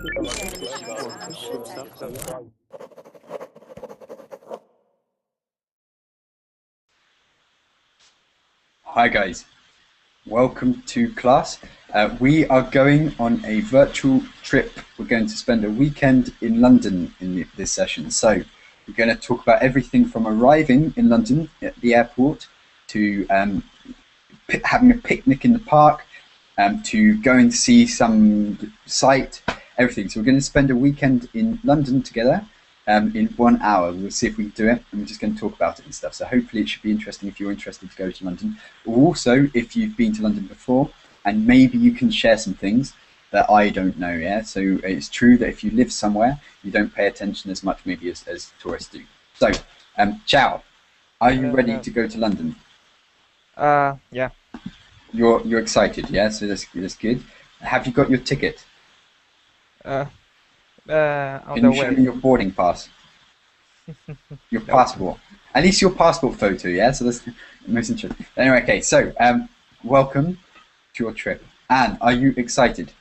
Hi guys, welcome to class. We are going on a virtual trip. We're going to spend a weekend in London in this session. So we're going to talk about everything from arriving in London at the airport to having a picnic in the park, to go and see some site, everything. So we're going to spend a weekend in London together. In 1 hour. We'll see if we can do it, and we're just going to talk about it and stuff. So hopefully it should be interesting if you're interested to go to London. Also, if you've been to London before, and maybe you can share some things that I don't know, yeah? So it's true that if you live somewhere, you don't pay attention as much maybe as tourists do. So, Ciao, are you ready to go to London? Yeah. You're excited, yeah? So that's good. Have you got your ticket? Can you show me your boarding pass? Your passport. At least your passport photo, yeah? So that's the most interesting. Anyway, okay, so welcome to your trip. Anne, are you excited?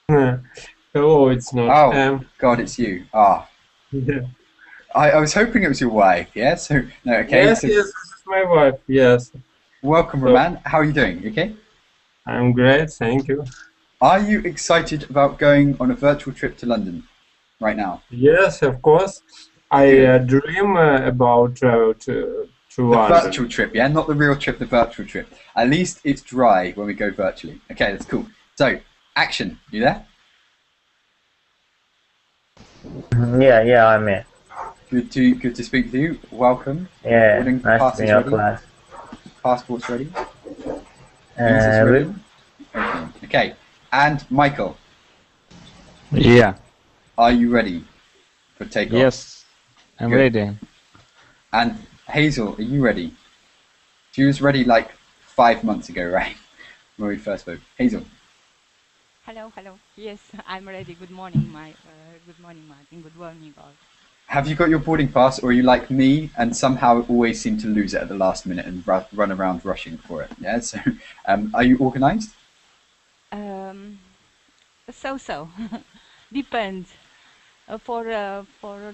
Oh, it's not. Oh, God, it's you. Ah. Yeah. I was hoping it was your wife, yeah? So, no, okay. Yes, so, yes, this is my wife, yes. Welcome, Roman. How are you doing? You okay? I'm great, thank you. Are you excited about going on a virtual trip to London right now? Yes, of course. I dream about travel to London. The virtual trip, yeah? Not the real trip, the virtual trip. At least it's dry when we go virtually. Okay, that's cool. So, action. You there? Yeah, I'm here. Good to speak with you. Welcome. Yeah, Boarding nice pass to be is in your ready. class. Passport's ready. Visa's ready. Okay, and Michael, Yeah. are you ready for takeoff? Yes, I'm Good. ready. And Hazel, are you ready? She was ready like 5 months ago, right? When we first spoke. Hazel. Hello. Yes, I'm ready. Good morning, good morning, Martin. Good morning, all. Have you got your boarding pass, or are you like me and somehow always seem to lose it at the last minute and run around rushing for it? Yeah. So, are you organised? So. Depends. For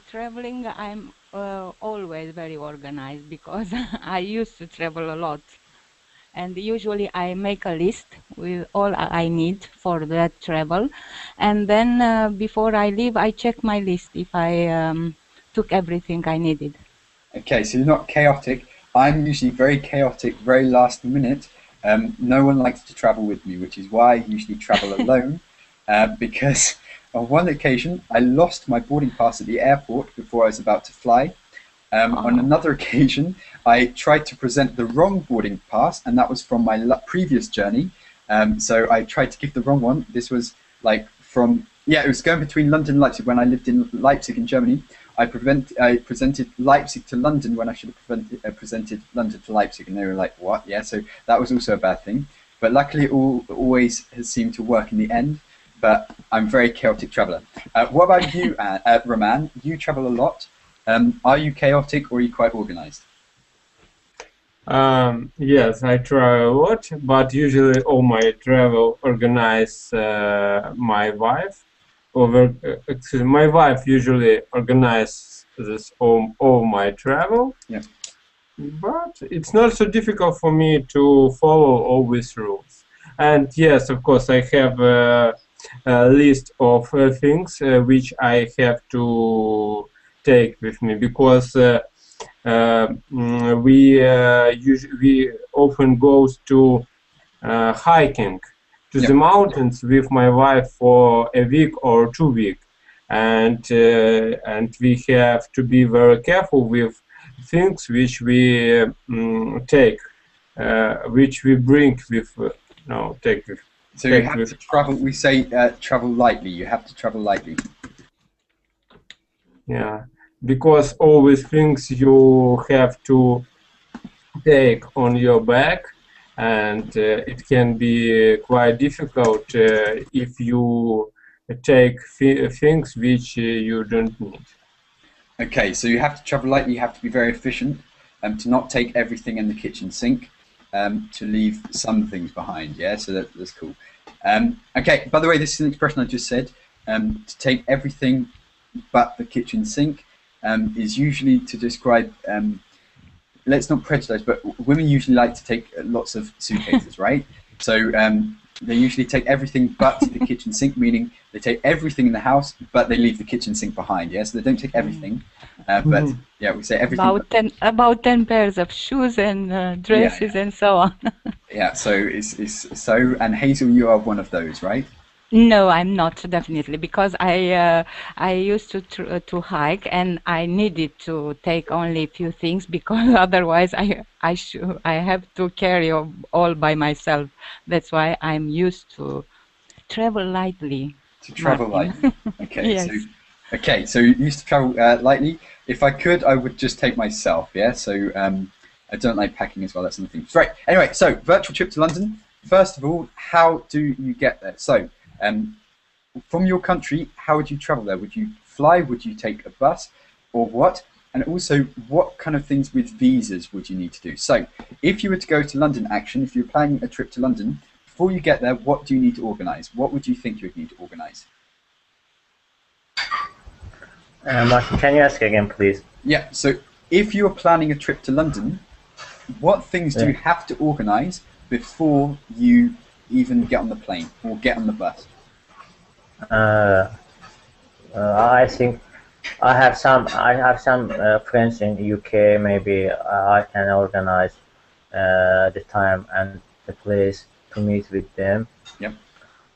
traveling, I'm always very organized because I used to travel a lot. And usually I make a list with all I need for that travel. And then before I leave, I check my list if I took everything I needed. Okay, so you're not chaotic. I'm usually very chaotic, very last minute. No one likes to travel with me, which is why I usually travel alone. Because on one occasion, I lost my boarding pass at the airport before I was about to fly. On another occasion, I tried to present the wrong boarding pass, and that was from my previous journey. So I tried to give the wrong one. This was like it was going between London and Leipzig when I lived in Leipzig in Germany. I presented Leipzig to London when I should have presented London to Leipzig, and they were like, what? Yeah, so that was also a bad thing. But luckily, it always has seemed to work in the end. But I'm a very chaotic traveller. What about you, Roman? You travel a lot. Are you chaotic or are you quite organised? Yes, I travel a lot, but usually all my travel organize my wife. My wife usually organizes all my travel. Yeah. But it's not so difficult for me to follow all these rules. And yes, of course, I have a list of things which I have to take with me, because we often go to hiking to the mountains with my wife for a week or 2 weeks, and we have to be very careful with things which we take, which we bring with. Take with. So you have to travel. We say travel lightly. You have to travel lightly. Yeah, because all these things you have to take on your back, and it can be quite difficult if you take things which you don't need. Okay, so you have to travel lightly. You have to be very efficient, to not take everything in the kitchen sink, to leave some things behind. Yeah, so that's cool. Okay. By the way, this is an expression I just said. to take everything but the kitchen sink is usually to describe, let's not prejudice, but women usually like to take lots of suitcases, right? So they usually take everything but the kitchen sink, meaning they take everything in the house, but they leave the kitchen sink behind. Yeah, so they don't take everything, but yeah, we say everything. About 10 pairs of shoes and dresses and so on. Yeah, so it's so. And Hazel, you are one of those, right? No, I'm not, definitely, because I used to hike, and I needed to take only a few things because otherwise I have to carry all by myself. That's why I'm used to travel lightly. To travel lightly. Okay. Yes. So you used to travel lightly. If I could, I would just take myself. Yeah. So I don't like packing as well. That's another thing. Right. Anyway, so virtual trip to London. First of all, how do you get there? So from your country, how would you travel there? Would you fly? Would you take a bus, or what? And also, what kind of things with visas would you need to do? So, if you were to go to London Action, if you're planning a trip to London, before you get there, what do you need to organise? What would you think you would need to organise? Martin, can you ask again, please? Yeah. So, if you're planning a trip to London, what things do you have to organise before you even get on the plane or get on the bus? I think I have some friends in UK. Maybe I can organize the time and the place to meet with them. Yep.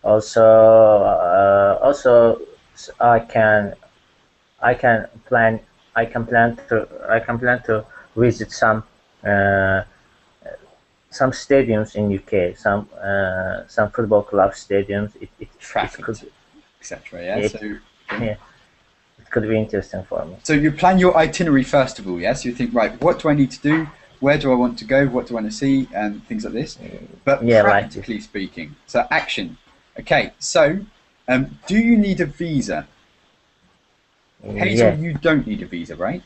Also, I can plan to visit some stadiums in UK, some football club stadiums. It could, etc. Yeah. It could be interesting for me. So you plan your itinerary first of all, yes? You think, right, what do I need to do? Where do I want to go? What do I want to see? And things like this. But practically speaking, so action. Okay, so do you need a visa? Hazel, you don't need a visa, right?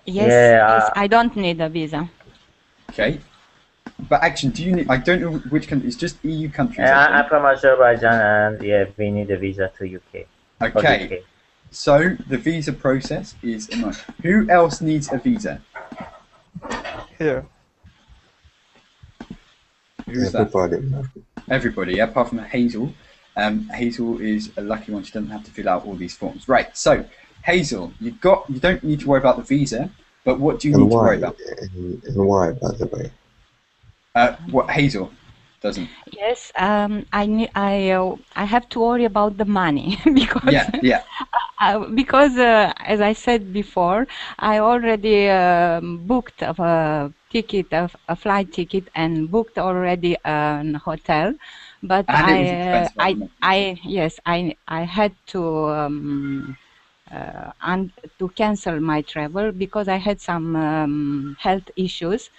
Yes, I don't need a visa. Okay. But action, do you need, I don't know which country, it's just EU countries. I'm from Azerbaijan, and yeah, we need a visa to UK. Okay. So the visa process is annoying. Who else needs a visa? Here. Who's Everybody. that? Everybody, yeah, apart from Hazel. Hazel is a lucky one, she doesn't have to fill out all these forms. Right, so Hazel, you don't need to worry about the visa, but what do you need to worry about? And why, by the way? What Hazel doesn't. Yes, I have to worry about the money because because as I said before, I already booked a flight ticket and booked already a hotel, but I had to cancel my travel because I had some health issues,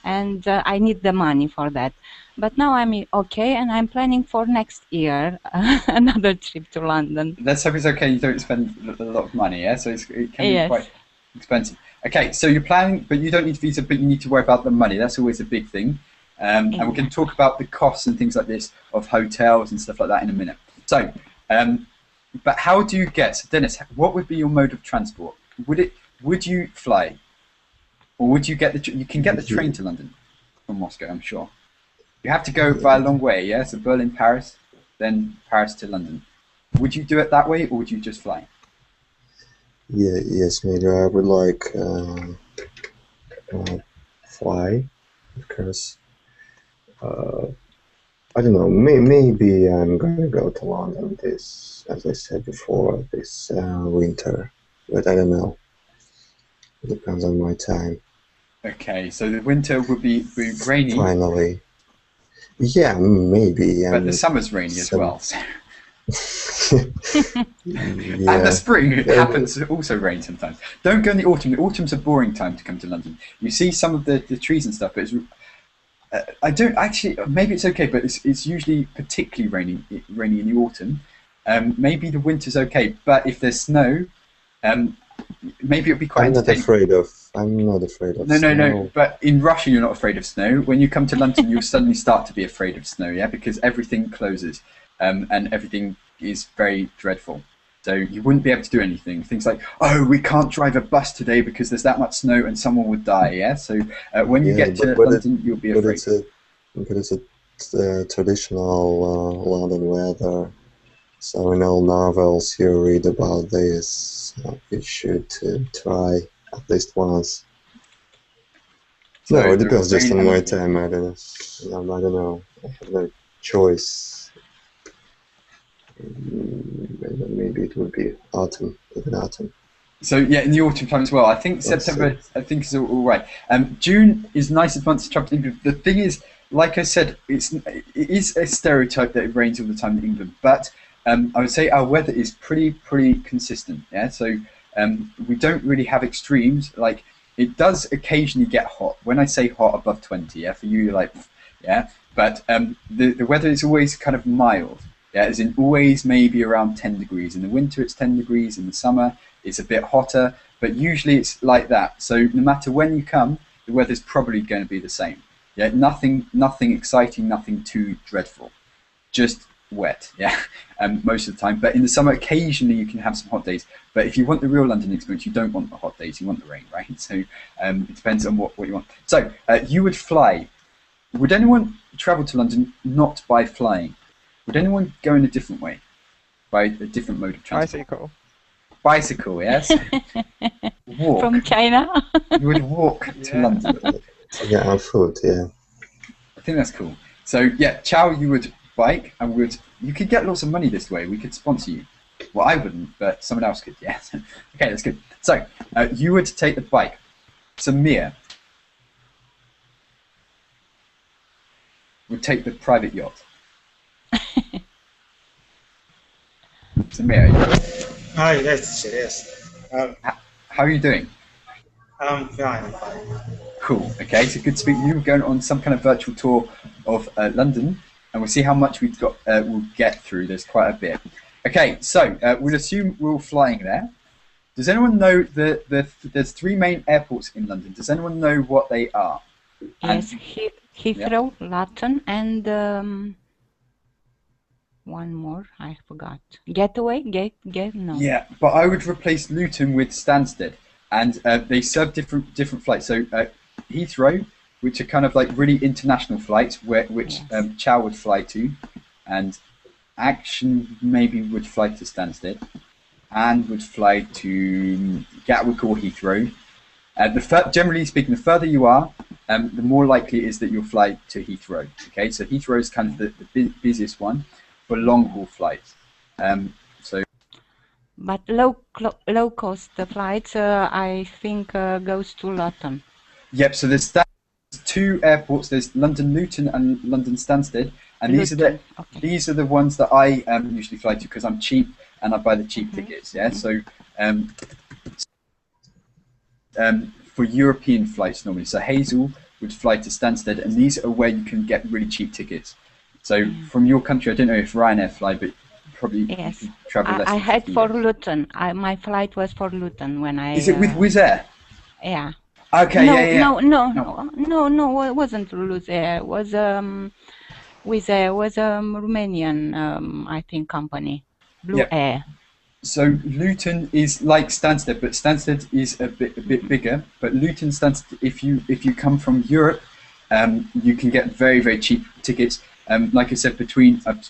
and I need the money for that. But now I'm okay, and I'm planning for next year another trip to London. Let's hope it's okay. You don't spend a lot of money, yeah. So it can be quite expensive. Okay, so you're planning, but you don't need a visa, but you need to worry about the money. That's always a big thing. And we're going to talk about the costs and things like this of hotels and stuff like that in a minute. So, but how do you get, so Dennis, what would be your mode of transport? Would you fly, or would you get you can get the train to London from Moscow, I'm sure. You have to go by a long way, yeah? So Berlin, Paris, then Paris to London. Would you do it that way, or would you just fly? Yeah, yes, maybe I would like fly, because I don't know, maybe I'm gonna go to London this, as I said before, this winter, but I don't know. It depends on my time. Okay, so the winter would be rainy. Finally. Yeah, maybe. But the summer's rainy as well. So. Yeah. And the spring happens to also rain sometimes. Don't go in the autumn. The autumn's a boring time to come to London. You see some of the trees and stuff, but it's, I don't actually. Maybe it's okay, but it's usually particularly rainy in the autumn. Maybe the winter's okay, but if there's snow, maybe it'll be quite entertaining. I'm not afraid of snow. No. But in Russia, you're not afraid of snow. When you come to London, you'll suddenly start to be afraid of snow, yeah, because everything closes, and everything is very dreadful. So you wouldn't be able to do anything. Things like, oh, we can't drive a bus today because there's that much snow and someone would die. Yeah. So when you get to London, you'll be afraid. But it's a traditional London weather. So in all novels you read about this. You should try at least once. So no, it depends just on my time. I don't know. I have no choice. Maybe it would be autumn, even autumn. So yeah, in the autumn time as well. I think September, I think is all right. June is nicest month to travel to England. The thing is, like I said, it is a stereotype that it rains all the time in England, but I would say our weather is pretty consistent. Yeah, so we don't really have extremes. Like it does occasionally get hot. When I say hot, above 20. Yeah, for you, you're like, yeah. But the weather is always kind of mild. Yeah, as in always maybe around 10 degrees. In the winter it's 10 degrees, in the summer it's a bit hotter, but usually it's like that. So no matter when you come, the weather's probably going to be the same. Yeah, nothing exciting, nothing too dreadful. Just wet, yeah, most of the time. But in the summer, occasionally you can have some hot days. But if you want the real London experience, you don't want the hot days, you want the rain, right? So it depends on what you want. So you would fly. Would anyone travel to London not by flying? Would anyone go in a different way, by a different mode of transport? Bicycle. Bicycle, yes. Walk. From China. You would walk to London. Yeah, on foot, yeah. I think that's cool. So yeah, Chow, you would bike, and you could get lots of money this way. We could sponsor you. Well, I wouldn't, but someone else could. Yeah. Okay, that's good. So you would take the bike. Samir would take the private yacht. Samir, Hi, yes. how are you doing? I'm fine. Cool. Okay, so good to speak to you. We're going on some kind of virtual tour of London, and we'll see how much we'll get through. There's quite a bit. Okay, so we'll assume we're all flying there. Does anyone know there's 3 main airports in London? Does anyone know what they are? Yes, Heathrow, Luton, and one more, I forgot. Getaway? No. Yeah, but I would replace Luton with Stansted, and they serve different flights. So Heathrow, which are kind of like really international flights, which Yes. Chow would fly to, and Action maybe would fly to Stansted, and would fly to Gatwick or Heathrow. Generally speaking, the further you are, the more likely it is that you'll fly to Heathrow. Okay, so Heathrow is kind of the busiest one for long haul flights. But low cost flights, I think, goes to Luton. Yep. So there's 2 airports. There's London Luton and London Stansted, and these are the ones that I usually fly to because I'm cheap and I buy the cheap tickets. Yeah. So for European flights normally, so Hazel would fly to Stansted, and these are where you can get really cheap tickets. So from your country, I don't know if Ryanair fly, but probably Yes. you can travel less I than had 15 for days. Luton. My flight was for Luton when I. Is it with Wizz Air? Yeah. Okay, No, yeah. no, it wasn't Wizz Air. It was Wizz Air was Romanian, I think, company. Blue Yep. Air. So Luton is like Stansted, but Stansted is a bit bigger. But Luton, Stansted, if you come from Europe, you can get very cheap tickets. Like I said, I've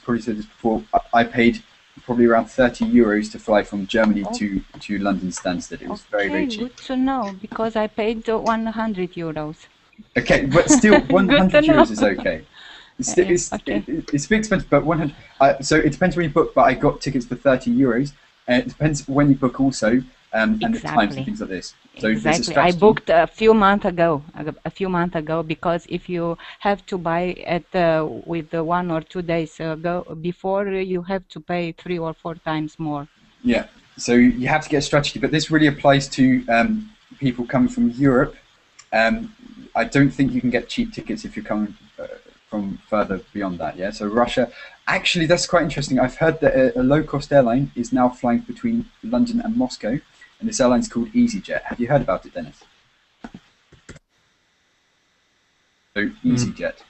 probably said this before, I paid probably around €30 to fly from Germany to London Stansted. It was very cheap. Good to know, because I paid €100. Okay, but still, €100 is okay. It's Okay. it's a bit expensive, but 100. So it depends when you book. But I got tickets for €30. It depends when you book also, and the times and things like this. So there's a Exactly. I strategy. booked a few months ago, because if you have to buy with 1 or 2 days before, you have to pay 3 or 4 times more. Yeah, so you have to get a strategy, but this really applies to people coming from Europe. I don't think you can get cheap tickets if you're coming from further beyond that. Yeah, so Russia. Actually, that's quite interesting. I've heard that a low-cost airline is now flying between London and Moscow, and this airline's called EasyJet. Have you heard about it, Dennis? So EasyJet.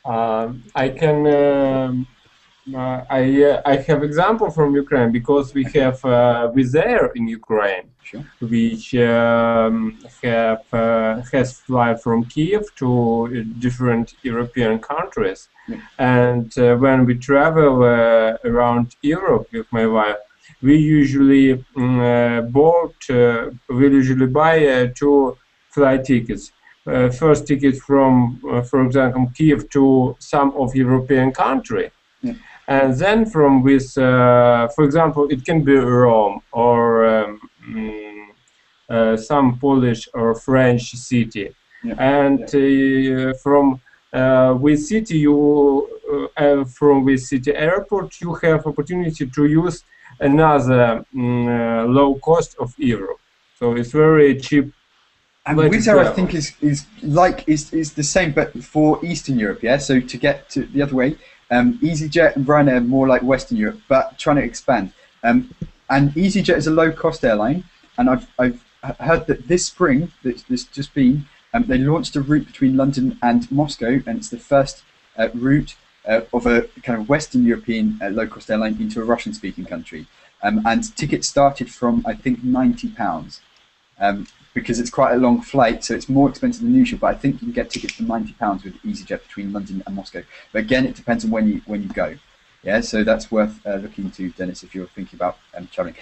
I can I have example from Ukraine because we have Wizz Air in Ukraine, Sure. which has flight from Kiev to different European countries. Yeah. And when we travel around Europe with my wife, we usually buy two flight tickets. First ticket from, for example, Kiev to some of European country. Yeah. And then from with, for example, it can be Rome or some Polish or French city. Yeah. And from with city, from with city airport, you have opportunity to use another low cost of Europe. So it's very cheap. And way to Wizz Air, I travel. think, is the same, but for Eastern Europe, yeah? So to get to the other way, EasyJet and Ryanair are more like Western Europe, but trying to expand. And EasyJet is a low-cost airline, and I've heard that this spring, that's just been, they launched a route between London and Moscow, and it's the first route of a kind of Western European low-cost airline into a Russian-speaking country. And tickets started from, I think, £90. Because it's quite a long flight, so it's more expensive than usual. But I think you can get tickets for £90 with EasyJet between London and Moscow. But again, it depends on when you go. Yeah, so that's worth looking into, Dennis, if you're thinking about traveling.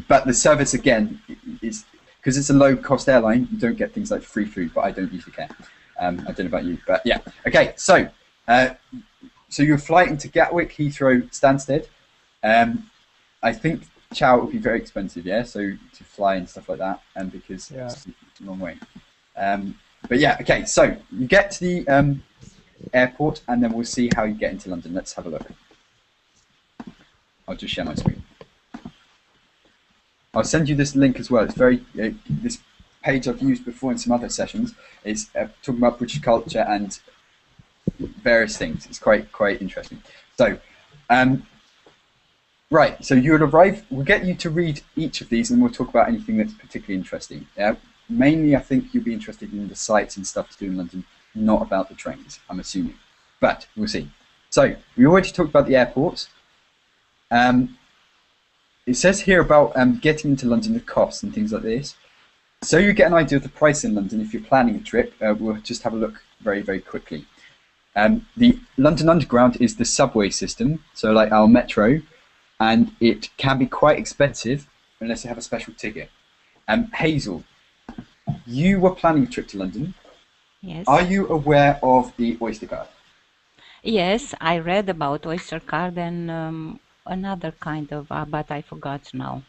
But the service again is because it's a low-cost airline. You don't get things like free food, but I don't usually care. I don't know about you, but yeah. Okay, so you're flying to Gatwick, Heathrow, Stansted. I think Chow would be very expensive, yeah. So to fly and stuff like that, and because it's a long way. But yeah, okay. So you get to the airport, and then we'll see how you get into London. Let's have a look. I'll just share my screen. I'll send you this link as well. It's very this page I've used before in some other sessions. It's talking about British culture and various things. It's quite interesting. So. Right, so you'll arrive, we'll get you to read each of these and we'll talk about anything that's particularly interesting. Mainly, I think you'll be interested in the sites and stuff to do in London, not about the trains, I'm assuming. But we'll see. So, we already talked about the airports. It says here about getting into London, the costs and things like this. So you get an idea of the price in London if you're planning a trip, we'll just have a look very, very quickly. The London Underground is the subway system, so like our metro, and it can be quite expensive unless you have a special ticket. Hazel, you were planning a trip to London. Yes. Are you aware of the Oyster Card? Yes, I read about Oyster Card and another kind of, but I forgot now.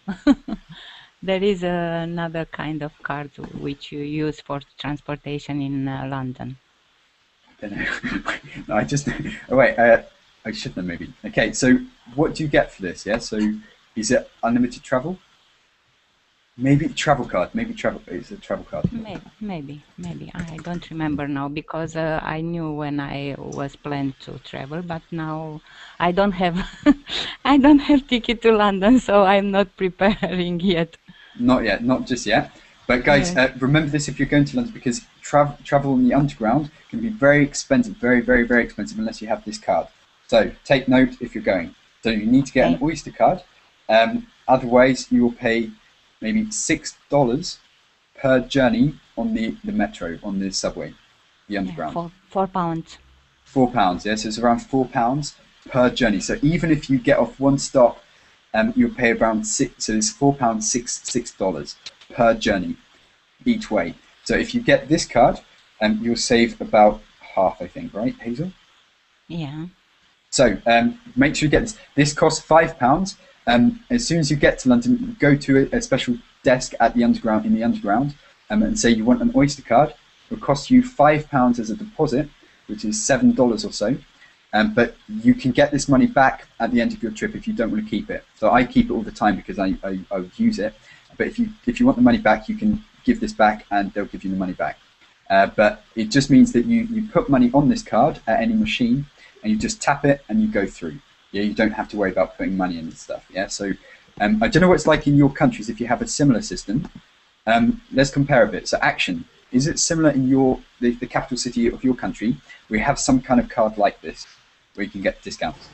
There is another kind of card which you use for transportation in London. I don't know. No, oh wait, I should know maybe. Okay, so what do you get for this? Yeah, so is it unlimited travel? Maybe travel card. Maybe it's a travel card. Maybe. I don't remember now because I knew when I was planned to travel, but now I don't have I don't have ticket to London, so I'm not preparing yet. Not yet, not just yet. But guys, remember this if you're going to London, because travel in the underground can be very expensive, very, very, very expensive unless you have this card. So take note if you're going. So you need to get an Oyster card. Otherwise, you will pay maybe $6 per journey on the metro, on the subway, the underground. £4. £4, yeah. So it's around £4 per journey. So even if you get off one stop, you'll pay around $6. So it's £4, $6 per journey each way. So if you get this card, you'll save about half, I think, right, Hazel? Yeah. So make sure you get this. This costs £5. As soon as you get to London, go to a special desk at the underground and say you want an Oyster card. It will cost you £5 as a deposit, which is $7 or so. But you can get this money back at the end of your trip if you don't want to keep it. So I keep it all the time because I would use it. But if you want the money back, you can give this back and they'll give you the money back. But it just means that you put money on this card at any machine and you just tap it and you go through. Yeah, you don't have to worry about putting money in and stuff. Yeah, so I don't know what it's like in your countries if you have a similar system. Let's compare a bit. So Action, is it similar in the capital city of your country where you have some kind of card like this where you can get discounts?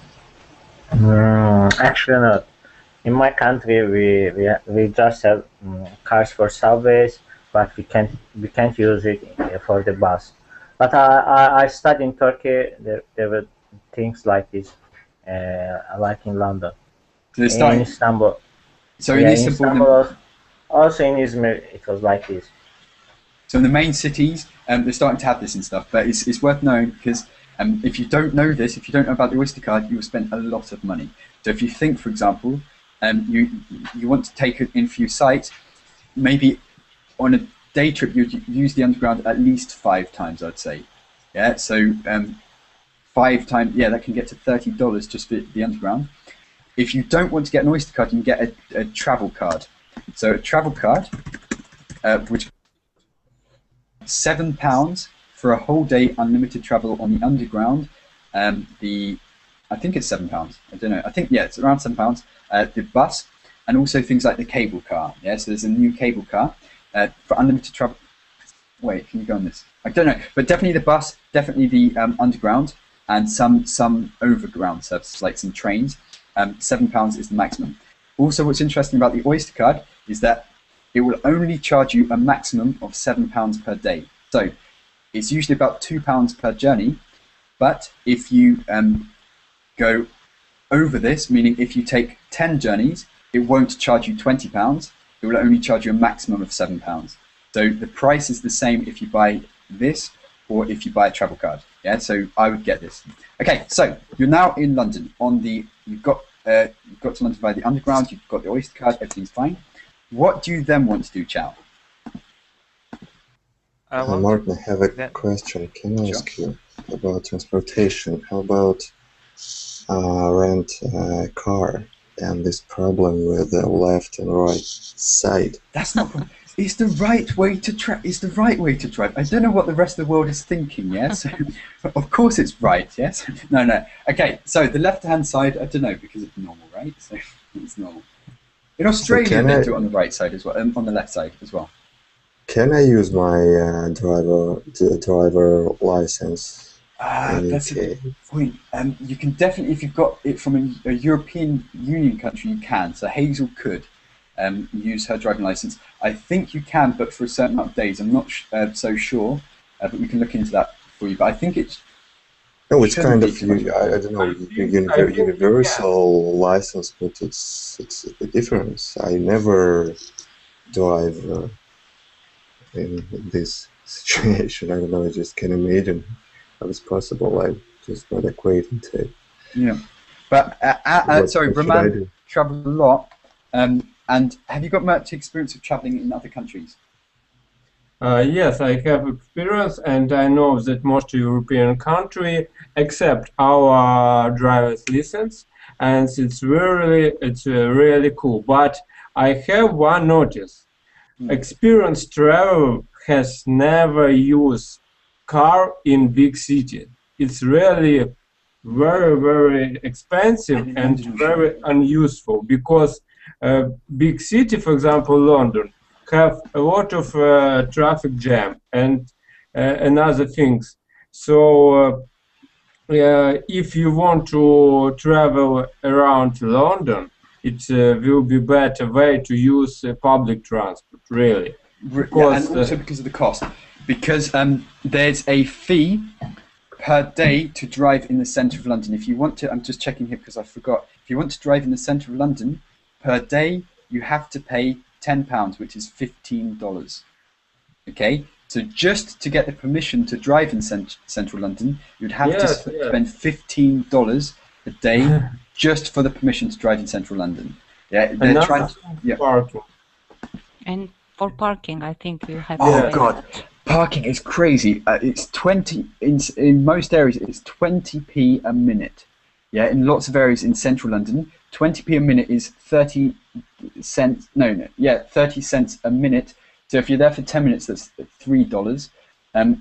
Actually, not. In my country, we just have cars for subways, but we can't use it for the bus. But I studied in Turkey. There were things like this, like in London, So they're in starting. Istanbul. So in Yeah, in Istanbul, Istanbul, also in Izmir, it was like this. so in the main cities, they're starting to have this and stuff. But it's worth knowing because if you don't know this, if you don't know about the Oyster card, you will spend a lot of money. So if you think, for example, you want to take it in a few sites, maybe on a day trip you'd use the underground at least 5 times, I'd say. Yeah, so 5 times, yeah, that can get to $30 just for the underground. If you don't want to get an Oyster card, you can get a travel card. So a travel card, which £7 for a whole day unlimited travel on the underground. I think it's £7. I don't know. I think it's around £7. The bus, and also things like the cable car. Yeah, so there's a new cable car for unlimited travel. Wait, can you go on this? I don't know, but definitely the bus, definitely the underground, and some overground services like some trains. £7 is the maximum. Also, what's interesting about the Oyster card is that it will only charge you a maximum of £7 per day. So it's usually about £2 per journey. But if you go over this, meaning if you take 10 journeys, it won't charge you £20. It will only charge you a maximum of £7. So the price is the same if you buy this or if you buy a travel card. Yeah, so I would get this. Okay, so you're now in London. You've got to London via the underground. You've got the Oyster card. Everything's fine. What do you then want to do, Chow? Martin, I have a that- question. Can I ask you about transportation? How about rent a car and this problem with the left and right side? That's not. It's the right way to It's the right way to drive. I don't know what the rest of the world is thinking. Yes, of course it's right. Yes, no. Okay, so the left-hand side. I don't know because it's normal, right? So it's normal. In Australia, they do it on the right side as well, on the left side as well. Can I use my driver license? That's a good point. You can definitely, if you've got it from a European Union country, you can. So Hazel could use her driving license. I think you can, but for a certain amount of days. I'm not so sure, but we can look into that for you. But I think it's. No, it's kind of shouldn't be too much. I don't know universal license, but it's the difference. I never drive in this situation. I don't know. I just can imagine how it's possible. I'm just not acquainted to it. Yeah, but sorry, what should I Roman do? travelled a lot. And have you got much experience of travelling in other countries? Yes, I have experience, and I know that most European countries accept our driver's license, and it's really cool. But I have one notice: experienced traveler has never used car in big city. It's really very expensive and very unuseful because big city, for example, London, have a lot of traffic jam and other things. So if you want to travel around London, it will be better way to use public transport, really. Because, and also because of the cost. Because there's a fee per day to drive in the centre of London. If you want to, I'm just checking here because I forgot. If you want to drive in the centre of London, per day you have to pay £10, which is $15. Okay, so just to get the permission to drive in central London, you'd have to spend $15 a day just for the permission to drive in central London. Yeah, they're trying to, parking. And for parking, I think you have. Oh God, parking is crazy. It's 20 in most areas. It's 20p a minute. Yeah, in lots of areas in central London, 20p a minute is 30 cents. No, 30 cents a minute. So if you're there for 10 minutes, that's $3.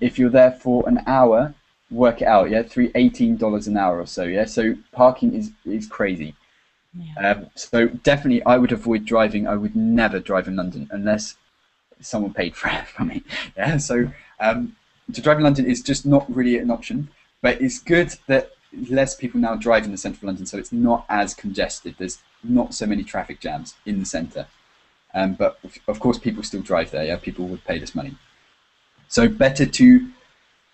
If you're there for an hour, work it out. Yeah, $18 an hour or so. Yeah, so parking is crazy. Yeah. So definitely, I would avoid driving. I would never drive in London unless someone paid for it for me. Yeah, so to drive in London is just not really an option. But it's good that less people now drive in the centre of London, so it's not as congested. There's not so many traffic jams in the centre. But of course, people still drive there. Yeah, people would pay this money. So better to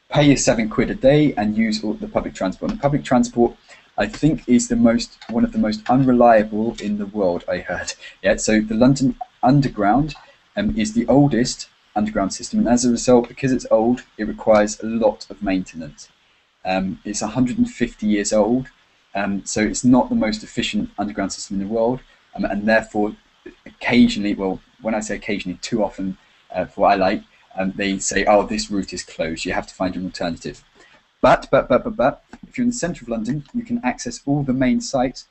pay your £7 a day and use all the public transport. And public transport, I think, is one of the most unreliable in the world, I heard. Yeah, so the London Underground is the oldest underground system, and as a result, because it's old, it requires a lot of maintenance. It's 150 years old, so it's not the most efficient underground system in the world, and therefore, occasionally, well, when I say occasionally, too often, for what I like, they say, oh, this route is closed, you have to find an alternative. But, if you're in the centre of London, you can access all the main sites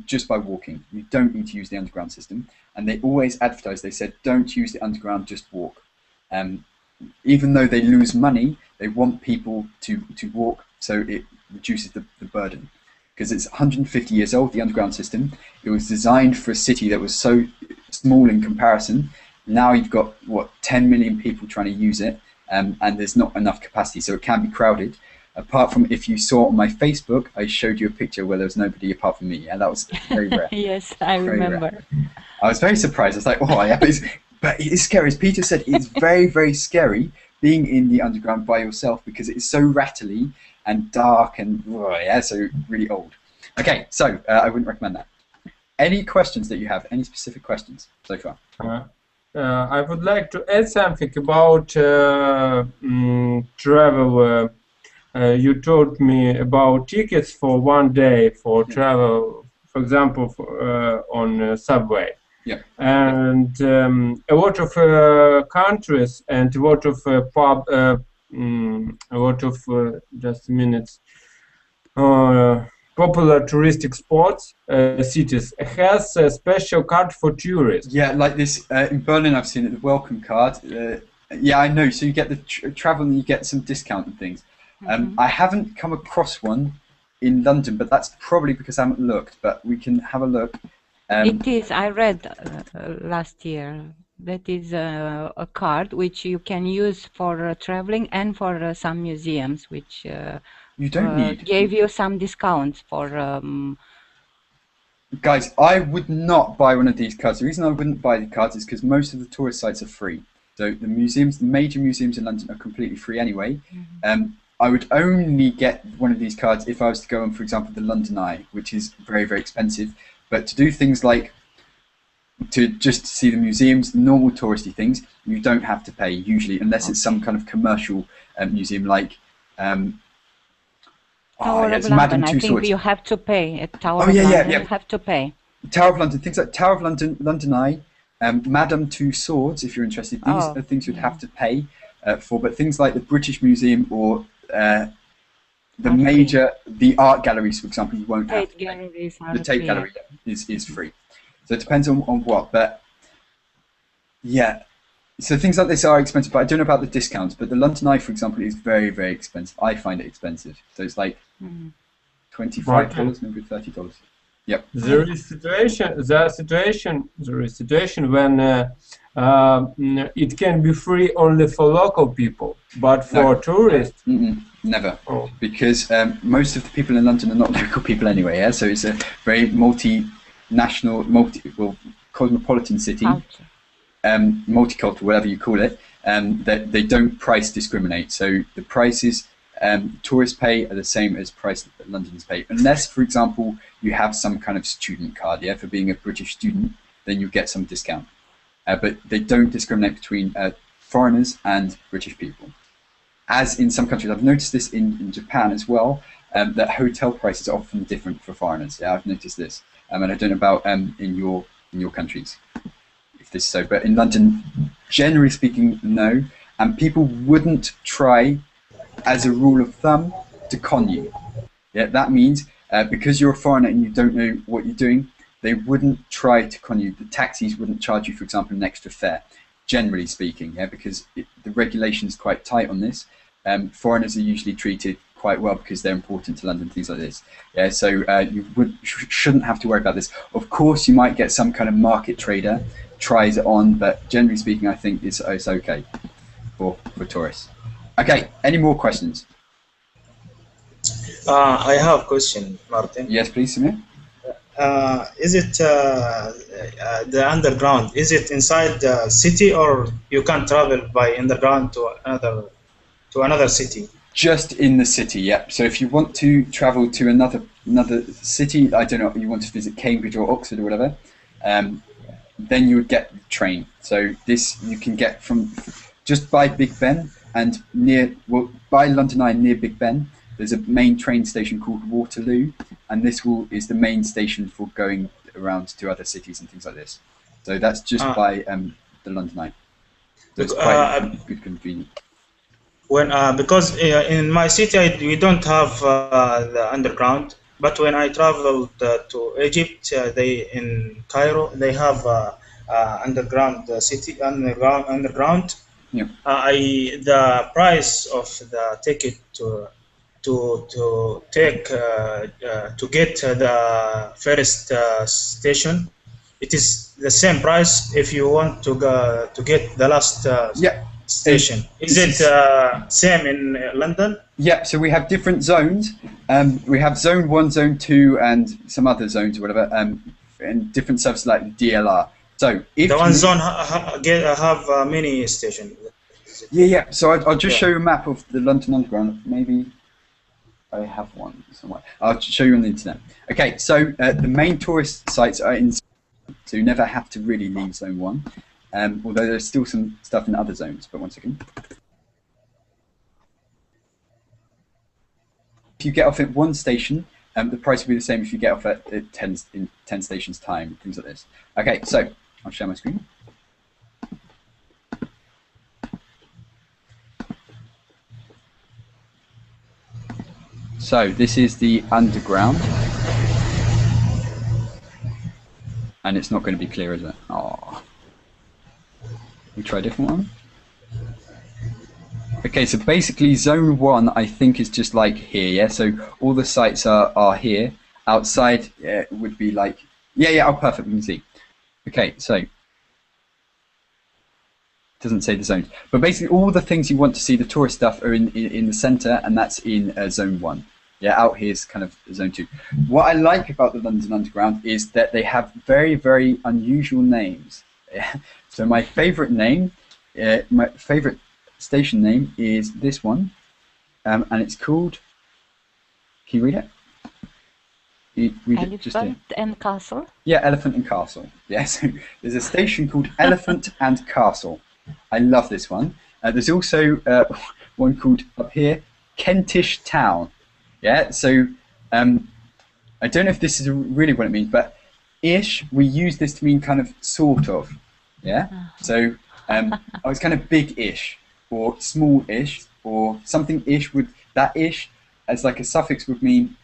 just by walking. You don't need to use the underground system. And they always advertise, they said, don't use the underground, just walk. Even though they lose money, they want people to walk, so it reduces the burden. Because it's 150 years old, the underground system. It was designed for a city that was so small in comparison. Now you've got, what, 10 million people trying to use it, and there's not enough capacity, so it can be crowded. Apart from, if you saw on my Facebook, I showed you a picture where there was nobody apart from me. Yeah, that was very rare. Yes, I remember. I was very surprised. I was like, oh, yeah, but it is scary. As Peter said, it's very, very scary being in the underground by yourself because it is so rattly and dark and, yeah, so really old. Okay, so I wouldn't recommend that. Any questions that you have? Any specific questions so far? I would like to add something about travel. You told me about tickets for one day for travel, for example, on subway. Yeah. And a lot of countries and a lot of just minutes, popular touristic spots, cities, has a special card for tourists. Yeah, like this in Berlin, I've seen it, the welcome card. Yeah, I know. So you get the travel and you get some discount and things. I haven't come across one in London, but that's probably because I haven't looked. But we can have a look. It is. I read last year. That is a card which you can use for traveling and for some museums, which you don't need. Gave you some discounts for. Guys, I would not buy one of these cards. The reason I wouldn't buy the cards is because most of the tourist sites are free. So the museums, the major museums in London, are completely free anyway. I would only get one of these cards if I was to go on, for example, the London Eye, which is very, very expensive. But to do things like to just see the museums, the normal touristy things, you don't have to pay usually, unless it's some kind of commercial museum like Tower of London. I think you have to pay at Tower of London. You have to pay. Tower of London, things like Tower of London, London Eye, Madame Two Swords, if you're interested. These are things you'd have to pay for. But things like the British Museum or the art galleries, for example, you won't have to pay. The Tate Gallery is free. So it depends on what, but yeah. So things like this are expensive, but I don't know about the discounts. But the London Eye, for example, is very, very expensive. I find it expensive. So it's like $25, maybe $30. Yep. There is situation when it can be free only for local people, but for tourists, never. Because most of the people in London are not local people anyway. Yeah, so it's a very multinational, cosmopolitan city, multicultural, whatever you call it. That they don't price discriminate. So the prices tourists pay are the same as price that Londoners pay, unless, for example, you have some kind of student card. Yeah, for being a British student, then you get some discount. But they don't discriminate between foreigners and British people. As in some countries, I've noticed this in Japan as well, that hotel prices are often different for foreigners. Yeah, I've noticed this, and I don't know about in your countries if this is so. But in London, generally speaking, no. And people wouldn't try, as a rule of thumb, to con you. Yeah, that means because you're a foreigner and you don't know what you're doing, they wouldn't try to con you. The taxis wouldn't charge you, for example, an extra fare, generally speaking, yeah, because the regulation is quite tight on this. Foreigners are usually treated quite well because they're important to London, things like this. Yeah, so you shouldn't have to worry about this. Of course, you might get some kind of market trader tries it on, but generally speaking, I think it's okay for tourists. Okay, any more questions? I have a question, Martin. Yes, please, Samir. Is it the underground? Is it inside the city, or you can travel by underground to another city? Just in the city, yeah. So if you want to travel to another city, I don't know, you want to visit Cambridge or Oxford or whatever, then you would get the train. So this you can get from just by Big Ben and by London Eye near Big Ben. There's a main train station called Waterloo, and this is the main station for going around to other cities and things like this. So that's just by the London Eye. So it's quite good, convenient. Because in my city we don't have the underground, but when I traveled to Egypt, they in Cairo they have underground city underground. Yeah. The price of the ticket to take to get the first station, it is the same price if you want to go to get the last station. Is it same in London? Yeah, so we have different zones. We have zone 1, zone 2, and some other zones or whatever, and different services like the DLR. So if the one zone have many stations. Yeah. So I'll just show you a map of the London Underground. Maybe I have one somewhere. I'll show you on the internet. Okay, so the main tourist sites are in, so you never have to really leave zone 1. Although there's still some stuff in other zones, but one second. If you get off at one station, the price will be the same if you get off at 10 stations time, things like this. Okay, so I'll share my screen. So this is the underground, and it's not going to be clear, is it? Oh. We try a different one. Okay, so basically zone 1 I think is just like here, yeah? So all the sites are here. Outside would be like, yeah, oh perfect, we can see. Okay, so, it doesn't say the zones. But basically all the things you want to see, the tourist stuff, are in the center, and that's in zone 1. Yeah, out here is kind of zone 2. What I like about the London Underground is that they have very, very unusual names. So my favorite name, my favorite station name is this one, and it's called, can you read it? Elephant and Castle? Yeah, Elephant and Castle. Yeah, so there's a station called Elephant and Castle. I love this one. There's also one called, up here, Kentish Town. Yeah, so I don't know if this is really what it means, but ish, we use this to mean kind of sort of. Yeah, so it's kind of big-ish or small-ish or something-ish with that ish as like a suffix would mean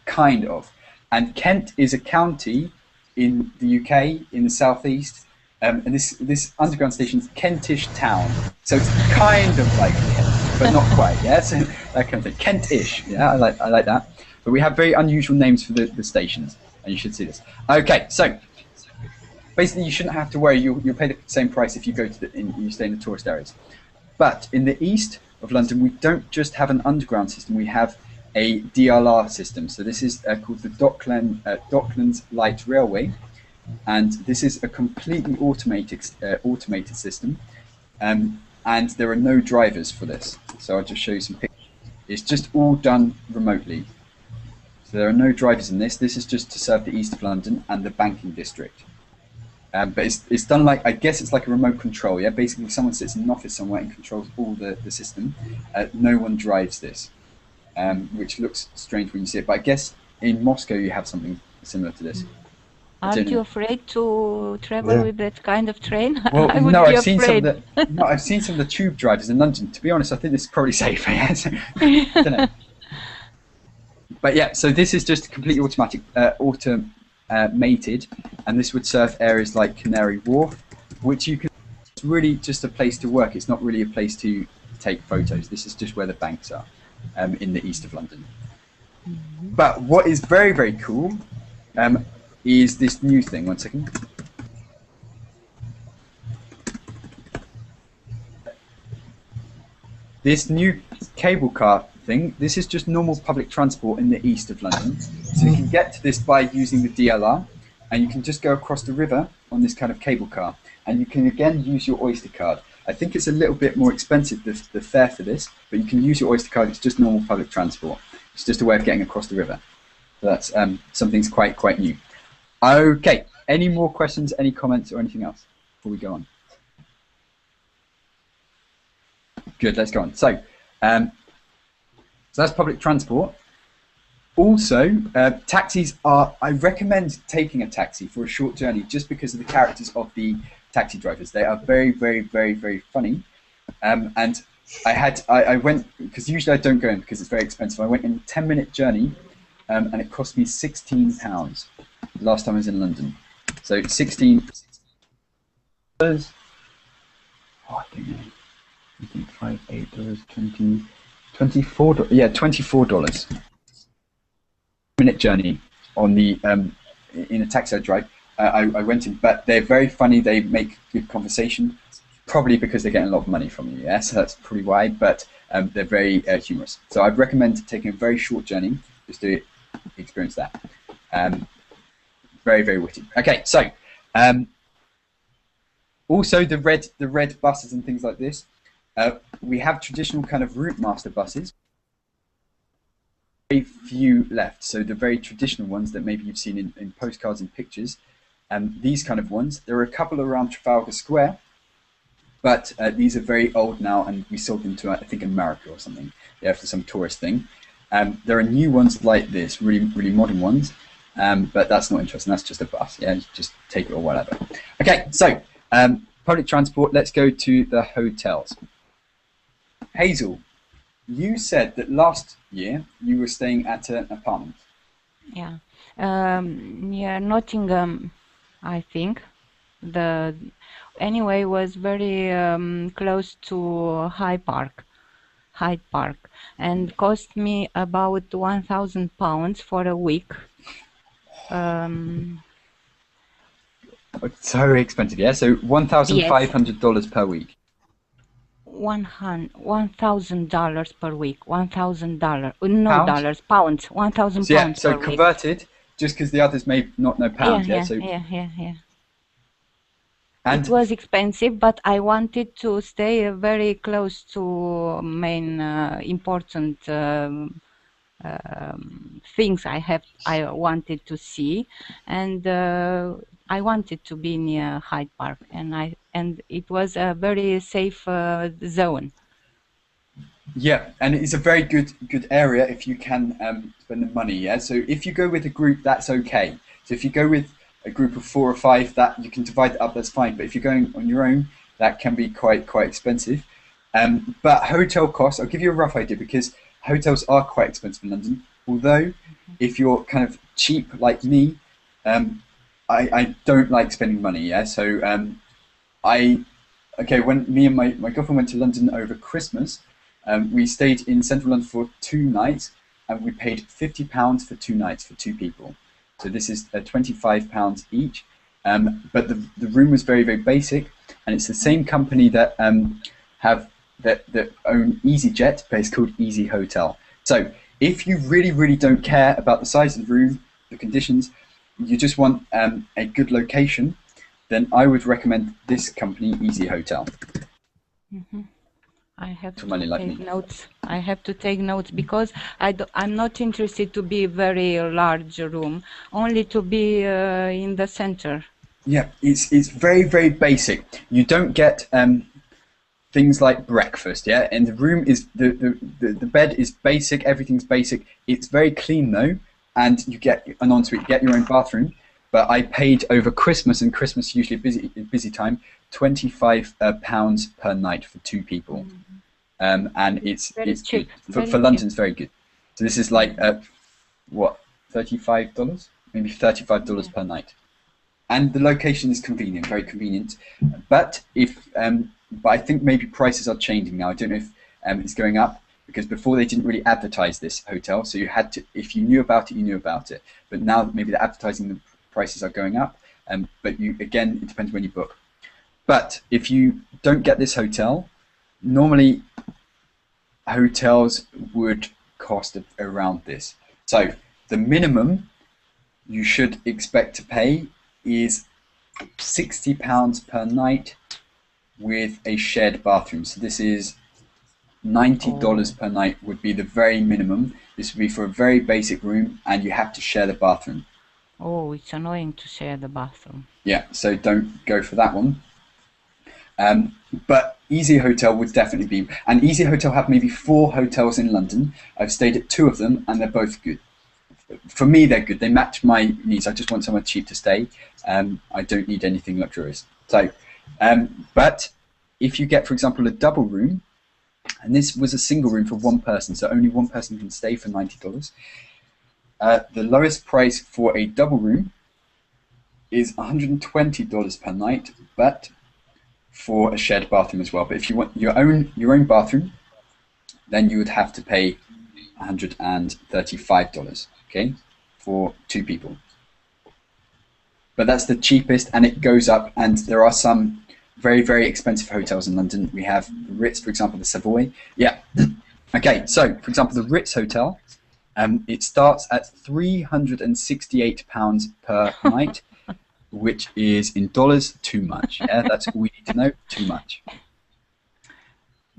kind of. And Kent is a county in the UK in the southeast, and this underground station is Kentish Town. So it's kind of like Kent, but not quite. Yeah, so that kind of thing. Kent-ish. Yeah, I like that. But we have very unusual names for the stations, and you should see this. Okay, so. Basically, you shouldn't have to worry. You'll pay the same price if you go to you stay in the tourist areas. But in the east of London, we don't just have an underground system. We have a DLR system. So this is called the Docklands Light Railway, and this is a completely automated system. And there are no drivers for this. So I'll just show you some pictures. It's just all done remotely. So there are no drivers in this. This is just to serve the east of London and the banking district. But it's done like, I guess it's like a remote control, yeah? Basically someone sits in an office somewhere and controls all the system. No one drives this, which looks strange when you see it. But I guess in Moscow you have something similar to this. Aren't you afraid to travel with that kind of train? Well, I would no, be I've seen afraid. I've seen some of the tube drivers in London. To be honest, I think this is probably safer. Yeah? So, I don't know. But yeah, so this is just completely automatic, automated, and this would serve areas like Canary Wharf, which you can. It's really just a place to work. It's not really a place to take photos. This is just where the banks are, in the east of London. But what is very, very cool is this new thing. One second. This new cable car thing. This is just normal public transport in the east of London. So you can get to this by using the DLR, and you can just go across the river on this kind of cable car. And you can again use your Oyster Card. I think it's a little bit more expensive, the fare for this, but you can use your Oyster Card. It's just normal public transport. It's just a way of getting across the river. So that's something's quite new. Okay, any more questions, any comments or anything else before we go on? Good, let's go on. So that's public transport. Also, taxis are, I recommend taking a taxi for a short journey just because of the characters of the taxi drivers. They are very, very, very, very funny. And I went, because usually I don't go in because it's very expensive. I went in a 10-minute journey and it cost me £16 last time I was in London. So 16 dollars. Oh, I don't know. I think $5, $8, $24. Yeah, $24. Minute journey on the in a taxi I drive. I went in, but they're very funny. They make good conversation, probably because they're getting a lot of money from you. Yeah, so that's pretty why. But they're very humorous. So I'd recommend taking a very short journey just to experience that. Very, very witty. Okay, so also the red buses and things like this. We have traditional kind of route master buses. Very few left. So the very traditional ones that maybe you've seen in postcards and pictures. These kind of ones. There are a couple around Trafalgar Square, but these are very old now, and we sold them to I think America or something. Yeah, for some tourist thing. There are new ones like this, really modern ones. But that's not interesting. That's just a bus. Yeah, just take it or whatever. Okay, so public transport. Let's go to the hotels. Hazel, you said that last year you were staying at an apartment. Yeah, near Nottingham, I think. Anyway was very close to Hyde Park, and cost me about £1,000 for a week. It's so expensive, yeah. So $1,500 per week. $1,000 per week. $1,000. No Pounds? dollars, pounds. 1,000 So, yeah, pounds so per week. converted, just because the others may not know pounds. Yeah. And it was expensive, but I wanted to stay very close to main important things I wanted to see, and I wanted to be near Hyde Park, and it was a very safe zone. yeah, and it's a very good area if you can spend the money. Yeah, so if you go with a group, that's okay. So if you go with a group of 4 or 5, that you can divide it up, that's fine. But if you're going on your own, that can be quite expensive. But hotel costs, I'll give you a rough idea because hotels are quite expensive in London. Although, if you're kind of cheap like me, I don't like spending money. Yeah, so when me and my girlfriend went to London over Christmas, we stayed in central London for 2 nights, and we paid £50 for 2 nights for 2 people. So this is £25 each. But the room was very, very basic, and it's the same company that that own EasyJet, but it's called Easy Hotel. So if you really, really don't care about the size of the room, the conditions, you just want a good location, then I would recommend this company, Easy Hotel. Mm-hmm. I have to take notes. I have to take notes because I'm not interested to be a very large room, only to be in the center. Yeah, it's very, very basic. You don't get things like breakfast, yeah, and the room is the bed is basic, everything's basic. It's very clean though, and you get an ensuite, you get your own bathroom. But I paid over Christmas, and Christmas usually busy time, £25 per night for 2 people. And it's cheap. For London, it's very good. So this is like what, $35, maybe $35 per night, and the location is convenient, very convenient. But but I think maybe prices are changing now. I don't know if it's going up, because before they didn't really advertise this hotel, so you had to, if you knew about it, you knew about it. But now maybe the advertising prices are going up. But again, it depends when you book. But if you don't get this hotel, normally hotels would cost around this. So the minimum you should expect to pay is £60 per night with a shared bathroom. So this is $90 per night would be the very minimum. This would be for a very basic room, and you have to share the bathroom. Oh, it's annoying to share the bathroom. Yeah, so don't go for that one. But Easy Hotel would definitely be, and Easy Hotel have maybe 4 hotels in London. I've stayed at 2 of them, and they're both good. For me, they're good. They match my needs. I just want somewhere cheap to stay. I don't need anything luxurious. So, but if you get, for example, a double room, and this was a single room for 1 person, so only 1 person can stay for $90. The lowest price for a double room is $120 per night, but for a shared bathroom as well. But if you want your own bathroom, then you would have to pay $135, okay, for 2 people. But that's the cheapest, and it goes up, and there are some very, very expensive hotels in London. We have the Ritz, for example, the Savoy. Yeah. Okay, so, for example, the Ritz Hotel, it starts at £368 per night, which is in dollars too much. Yeah, that's all we need to know, too much.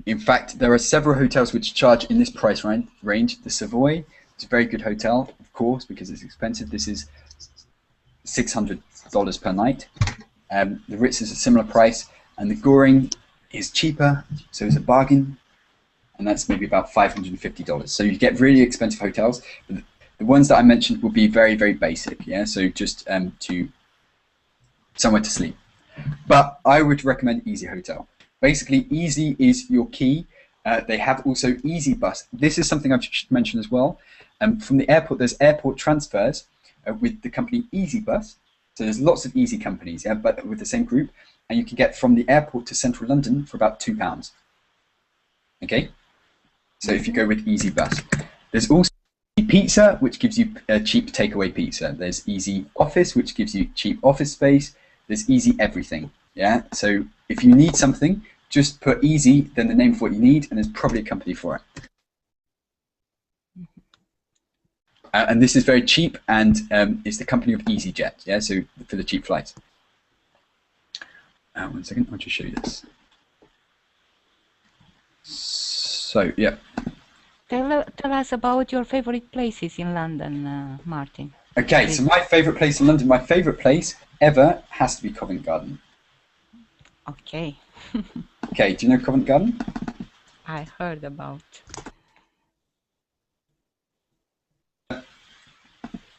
In fact, there are several hotels which charge in this price range. The Savoy is a very good hotel, of course, because it's expensive. This is $600 per night. The Ritz is a similar price, and the Goring is cheaper, so it's a bargain, and that's maybe about $550. So you get really expensive hotels. But the ones that I mentioned will be very, very basic, yeah. So just to somewhere to sleep. But I would recommend Easy Hotel. Basically, Easy is your key. They have also Easy Bus. This is something I should mention as well. From the airport, there's airport transfers with the company Easy Bus. So there's lots of Easy companies, yeah, but with the same group, and you can get from the airport to central London for about £2. Okay, so if you go with Easy Bus, there's also Easy Pizza, which gives you a cheap takeaway pizza. There's Easy Office, which gives you cheap office space. There's Easy Everything, yeah. So if you need something, just put Easy, then the name of what you need, and there's probably a company for it. And this is very cheap, and it's the company of EasyJet, yeah, so for the cheap flights. 1 second, I'll just show you this. So, yeah. Tell us about your favorite places in London, Martin. Okay, so my favorite place in London, my favorite place ever has to be Covent Garden. Okay. Okay, do you know Covent Garden? I heard about.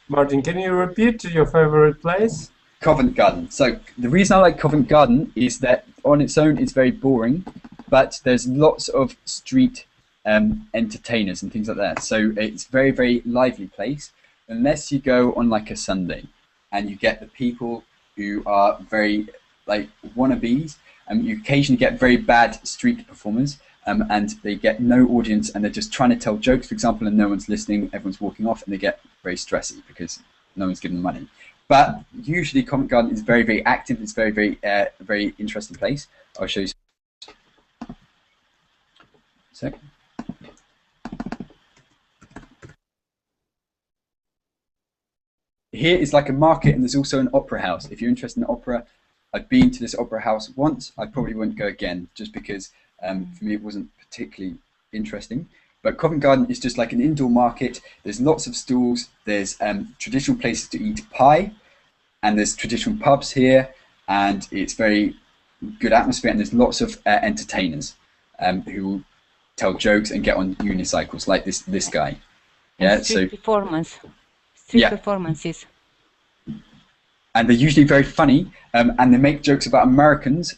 Martin, can you repeat your favorite place? Covent Garden. So the reason I like Covent Garden is that on its own it's very boring, but there's lots of street entertainers and things like that. So it's a very, very lively place, unless you go on like a Sunday and you get the people who are very like wannabes, and you occasionally get very bad street performers, and they get no audience, and they're just trying to tell jokes, for example, and no one's listening, everyone's walking off, and they get very stressy because no one's giving them money. But usually Covent Garden is very, very active. It's very, very, very interesting place. I'll show you. So, here is like a market, and there's also an opera house. If you're interested in opera, I've been to this opera house once. I probably wouldn't go again, just because for me it wasn't particularly interesting. But Covent Garden is just like an indoor market. There's lots of stalls. There's traditional places to eat pie, and there's traditional pubs here, and it's very good atmosphere. And there's lots of entertainers who tell jokes and get on unicycles, like this guy. Yeah, and street performances. And they're usually very funny, and they make jokes about Americans,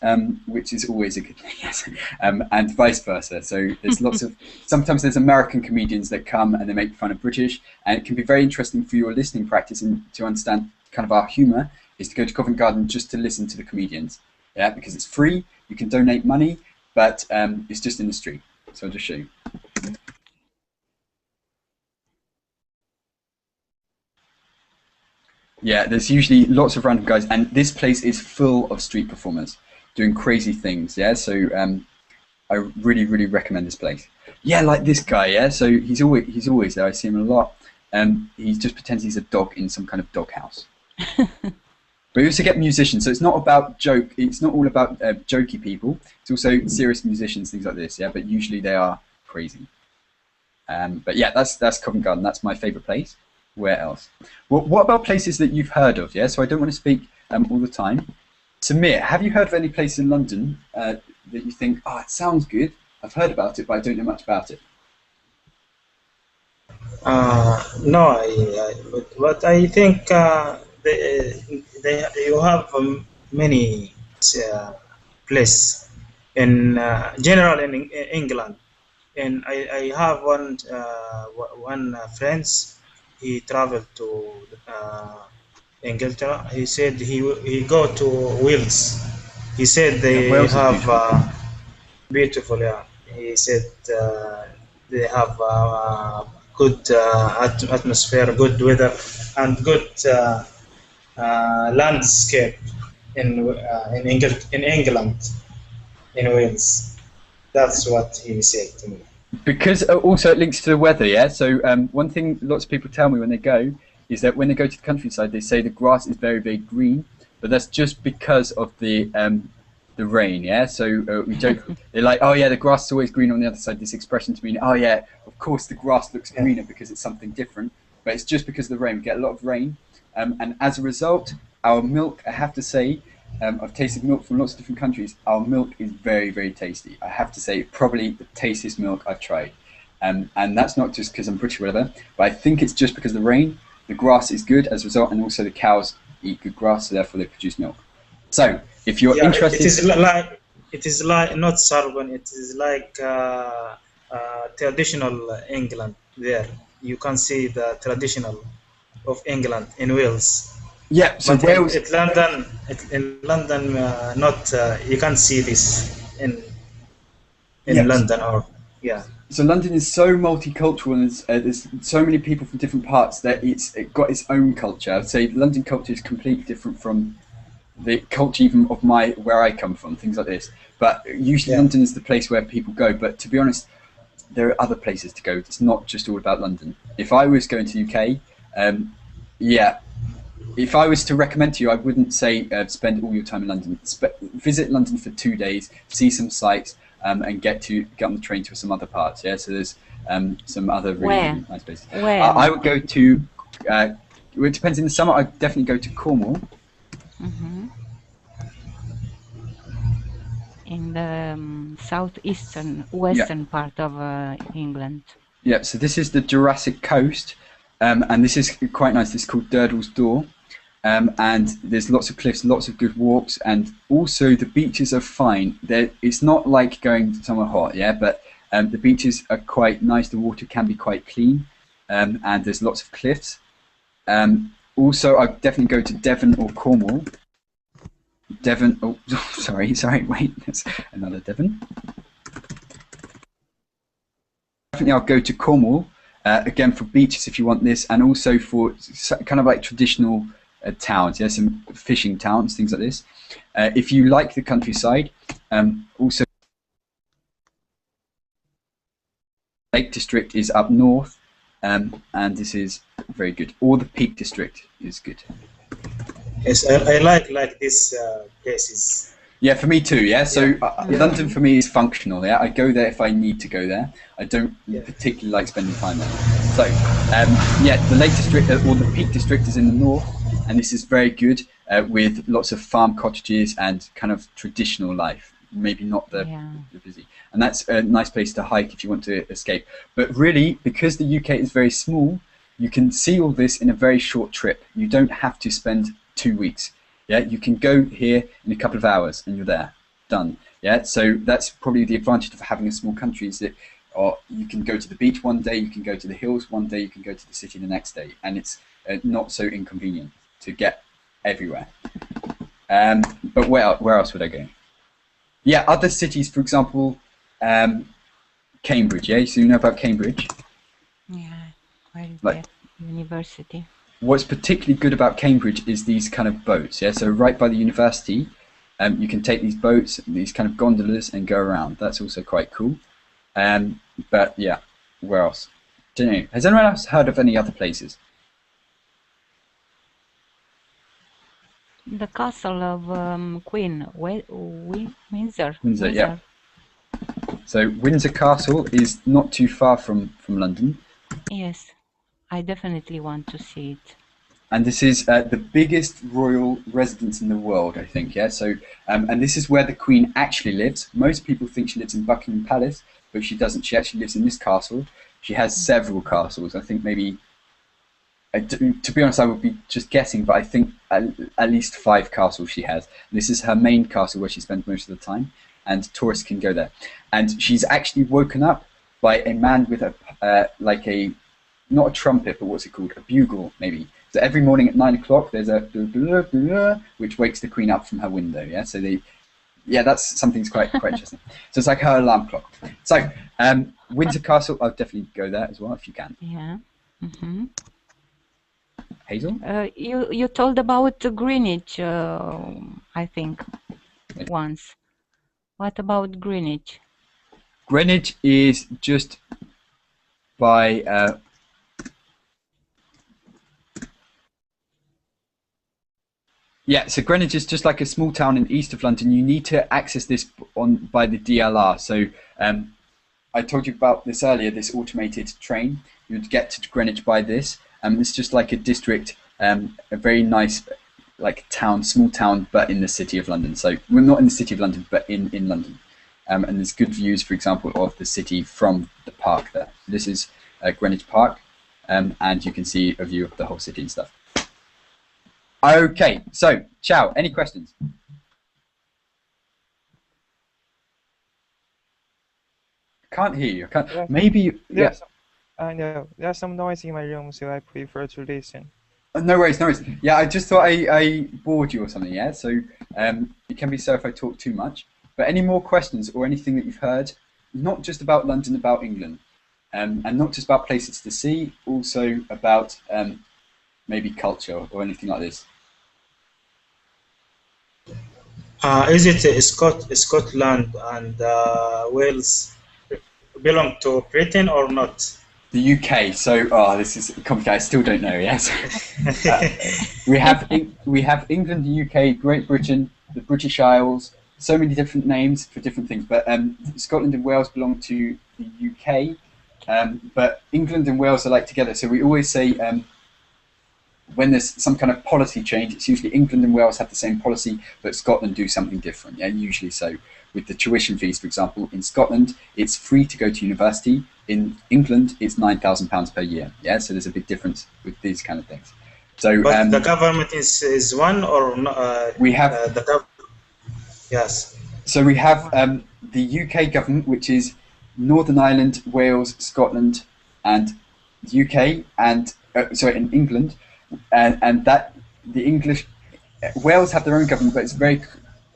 which is always a good thing, yes, and vice versa. So there's lots of, sometimes there's American comedians that come and they make fun of British, and it can be very interesting for your listening practice and to understand kind of our humour, is to go to Covent Garden just to listen to the comedians, yeah, because it's free, you can donate money, but it's just in the street. So I'll just show you. Yeah, there's usually lots of random guys, and this place is full of street performers doing crazy things. Yeah, so I really, really recommend this place. Yeah, like this guy, yeah. So he's always there. I see him a lot. He just pretends he's a dog in some kind of doghouse. But we also get musicians, so it's not about joke. It's not all about jokey people. It's also serious musicians, things like this. Yeah, but usually they are crazy. But yeah, that's Covent Garden. That's my favourite place. Where else? Well, what about places that you've heard of? Yeah, so I don't want to speak all the time. Samir, have you heard of any place in London that you think, oh, it sounds good? I've heard about it, but I don't know much about it. No, but I think you have many places in general in England, and I have one friends. He traveled to Inglaterra. He said he go to Wales. He said they have beautiful. Yeah, he said they have good atmosphere, good weather, and good landscape in England, in Wales. That's what he said to me. Because also it links to the weather, yeah. So one thing lots of people tell me when they go is that when they go to the countryside, they say the grass is very, very green, but that's just because of the rain, yeah. So we joke, they're like, oh yeah, the grass is always green on the other side. This expression to mean, oh yeah, of course the grass looks greener because it's something different, but it's just because of the rain. We get a lot of rain, and as a result, our milk, I have to say. I've tasted milk from lots of different countries. Our milk is very, very tasty. I have to say, probably the tastiest milk I've tried. And that's not just because I'm British or whatever, but I think it's just because of the rain. The grass is good as a result, and also the cows eat good grass, so therefore they produce milk. So, if you're interested... It is like not Sargon, it is like traditional England there. You can see the traditional of England in Wales. Yeah, so but Wales... in London, not you can't see this in yes. London or yeah. So London is so multicultural, and there's so many people from different parts that it got its own culture. I'd say London culture is completely different from the culture even of where I come from, things like this. But usually London is the place where people go. But to be honest, there are other places to go. It's not just all about London. If I was going to the UK, if I was to recommend to you, I wouldn't say spend all your time in London. Visit London for 2 days, see some sights, and get on the train to some other parts. Yeah, so there's some other really nice places. Where? I would go to. It depends. In the summer, I'd definitely go to Cornwall. Mm-hmm. In the southeastern, western part of England. Yeah. So this is the Jurassic Coast, and this is quite nice. This is called Durdle's Door. And there's lots of cliffs, lots of good walks, and also the beaches are fine. It's not like going somewhere hot, yeah, but the beaches are quite nice. The water can be quite clean, and there's lots of cliffs. Also, I'd definitely go to Devon or Cornwall. Devon, oh, sorry, wait, there's another Devon. Definitely I'll go to Cornwall, again for beaches if you want this, and also for kind of like traditional towns, yeah, some fishing towns, things like this. If you like the countryside, also Lake District is up north, and this is very good. Or the Peak District is good. Yes, I like this places. Yeah, for me too. Yeah, so London for me is functional. Yeah, I go there if I need to go there. I don't particularly like spending time there. So, the Lake District or the Peak District is in the north, and this is very good with lots of farm cottages and kind of traditional life. Maybe not the busy, and that's a nice place to hike if you want to escape. But really, because the UK is very small, you can see all this in a very short trip. You don't have to spend 2 weeks. Yeah, you can go here in a couple of hours and you're there, done. Yeah, so that's probably the advantage of having a small country, is that you can go to the beach one day, you can go to the hills one day, you can go to the city the next day, and it's not so inconvenient to get everywhere. But where else would I go? Yeah, other cities, for example, Cambridge. Yeah, so you know about Cambridge? Yeah, where is the university? What's particularly good about Cambridge is these kind of boats. Yeah, so right by the university, you can take these boats, these kind of gondolas, and go around. That's also quite cool. But yeah, where else? Don't know. Has anyone else heard of any other places? The castle of Queen Windsor. Windsor, yeah. So Windsor Castle is not too far from London. Yes, I definitely want to see it. And this is the biggest royal residence in the world, I think. Yeah. So, and this is where the Queen actually lives. Most people think she lives in Buckingham Palace, but she doesn't. She actually lives in this castle. She has several castles. I think maybe. To be honest, I would be just guessing, but I think at least 5 castles she has. And this is her main castle where she spends most of the time, and tourists can go there. And she's actually woken up by a man with a like a, not a trumpet, but what's it called? A bugle, maybe. So every morning at 9 o'clock, there's a blah, blah, blah, which wakes the Queen up from her window. Yeah, so that's something's quite interesting. So it's like her alarm clock. So Windsor Castle, I'll definitely go there as well if you can. Yeah. Mm-hmm. Hazel? You told about Greenwich, I think, once. What about Greenwich? Greenwich is just by yeah, so Greenwich is just like a small town in east of London. You need to access this by the DLR. So I told you about this earlier, this automated train. You'd get to Greenwich by this. It's just like a district, a very nice like town, small town, but in the city of London. So we're not in the city of London, but in London. And there's good views, for example, of the city from the park there. This is Greenwich Park, and you can see a view of the whole city and stuff. Okay, so, Chow, any questions? Can't hear you. Can't. Maybe. Yes. No, there's some noise in my room, so I prefer to listen. No worries, no worries. Yeah, I just thought I bored you or something, yeah? So it can be so if I talk too much. But any more questions or anything that you've heard, not just about London, about England, and not just about places to see, also about maybe culture or anything like this? Is it Scotland and Wales belong to Britain or not? The UK. So, this is complicated. I still don't know. Yes, we have England, the UK, Great Britain, the British Isles. So many different names for different things. But Scotland and Wales belong to the UK. But England and Wales are like together. So we always say when there's some kind of policy change, it's usually England and Wales have the same policy, but Scotland do something different. Yeah, usually so. With the tuition fees, for example, in Scotland, it's free to go to university. In England, it's £9,000 per year. Yeah, so there's a big difference with these kind of things. So, but the government is one or not? We have yes. So we have the UK government, which is Northern Ireland, Wales, Scotland, and the UK, and in England, and that the English Wales have their own government, but it's very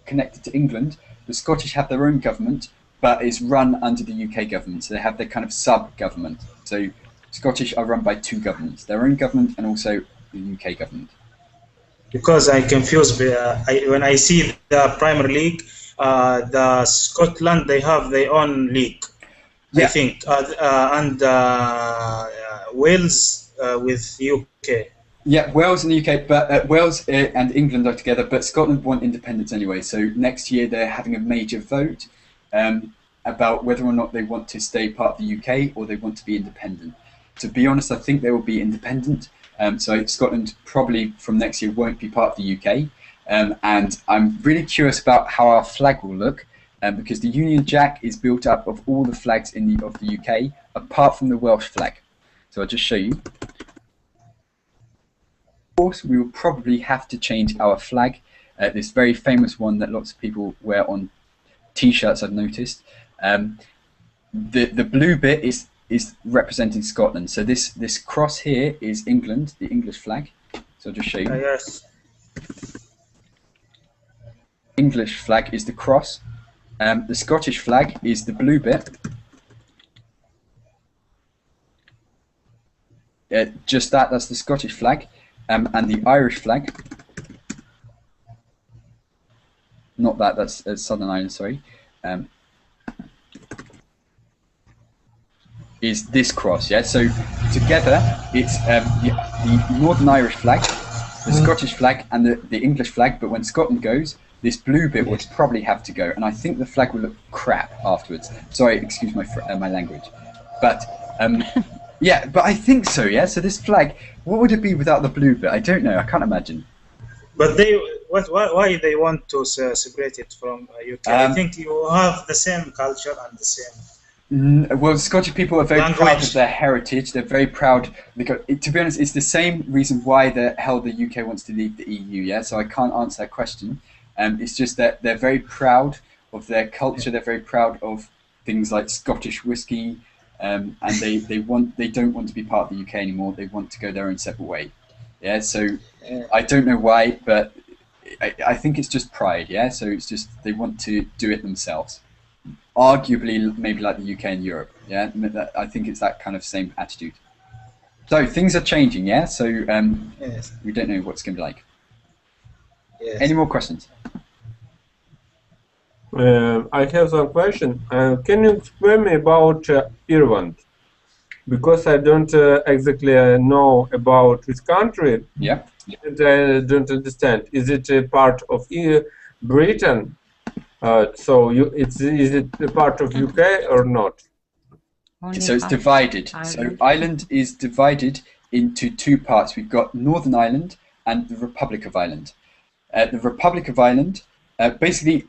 connected to England. The Scottish have their own government, but it's run under the UK government. So they have their kind of sub-government. So Scottish are run by 2 governments, their own government and also the UK government. Because I'm confused. When I see the Premier League, the Scotland, they have their own league, yeah. I think, and Wales with UK. Yeah, Wales and the UK, but Wales and England are together, but Scotland want independence anyway. So next year they're having a major vote about whether or not they want to stay part of the UK or they want to be independent. To be honest, I think they will be independent. So Scotland probably from next year won't be part of the UK. And I'm really curious about how our flag will look, because the Union Jack is built up of all the flags of the UK, apart from the Welsh flag. So I'll just show you. Of course, we will probably have to change our flag, this very famous one that lots of people wear on T-shirts, I've noticed. The blue bit is representing Scotland. So this cross here is England, the English flag. So I'll just show you. Yes. English flag is the cross. The Scottish flag is the blue bit. Just that's the Scottish flag. And the Irish flag, not that's Southern Ireland, sorry. is this cross, yeah? So together, it's the Northern Irish flag, the Scottish flag, and the English flag, but when Scotland goes, this blue bit would probably have to go, and I think the flag will look crap afterwards. Sorry, excuse my language. But, yeah, but I think so, yeah? So this flag, what would it be without the blue bit? I don't know, I can't imagine. But why they want to separate it from UK? I think you have the same culture and the same. Well, Scottish people are very proud of their heritage. They're very proud. Because, to be honest, it's the same reason why the hell the UK wants to leave the EU. Yeah, so I can't answer that question. It's just that they're very proud of their culture. They're very proud of things like Scottish whiskey, and they don't want to be part of the UK anymore. They want to go their own separate way. Yeah, so I don't know why, but I think it's just pride. Yeah, so it's just they want to do it themselves. Arguably, maybe like the UK and Europe. Yeah, I think it's that kind of same attitude. So things are changing. Yeah, so Yes. we don't know what's going to be like. Yes. Any more questions? I have some question. Can you explain me about Ireland? Because I don't exactly know about this country. Yeah. And I don't understand. Is it a part of Britain? Is it a part of UK or not? So it's divided. So Ireland is divided into two parts. We've got Northern Ireland and the Republic of Ireland. The Republic of Ireland, basically,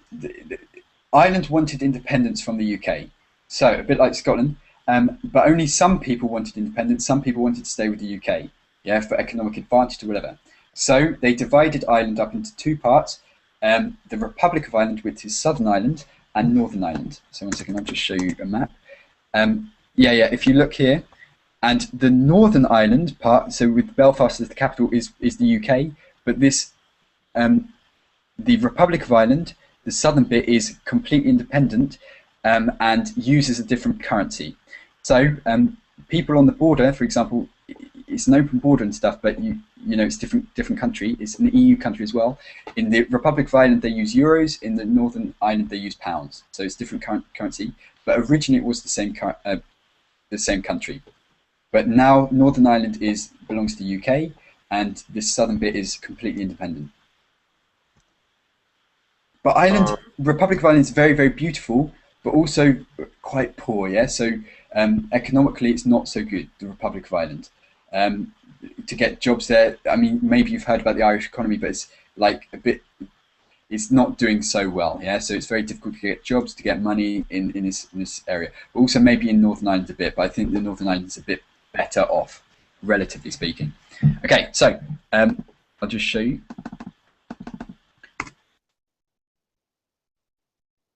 Ireland wanted independence from the UK. So a bit like Scotland, but only some people wanted independence. Some people wanted to stay with the UK, yeah, for economic advantage or whatever. So they divided Ireland up into two parts. The Republic of Ireland, which is Southern Ireland, and Northern Ireland. So one second, I'll just show you a map. If you look here, and the Northern Ireland part, so with Belfast as the capital, is the UK, but this, the Republic of Ireland, the southern bit, is completely independent and uses a different currency. So people on the border, for example, it's an open border and stuff, but you know it's different country. It's an EU country as well. In the Republic of Ireland, they use euros. In the Northern Ireland, they use pounds. So it's different currency. But originally, it was the same country. But now Northern Ireland belongs to the UK, and this southern bit is completely independent. But Ireland, Republic of Ireland, is very, very beautiful, but also quite poor. Yeah. So economically, it's not so good. The Republic of Ireland. To get jobs there, I mean, maybe you've heard about the Irish economy, but it's like it's not doing so well, yeah. So it's very difficult to get jobs, to get money in this area. But also maybe in Northern Ireland a bit, but I think the Northern Ireland is a bit better off, relatively speaking. Okay, so I'll just show you.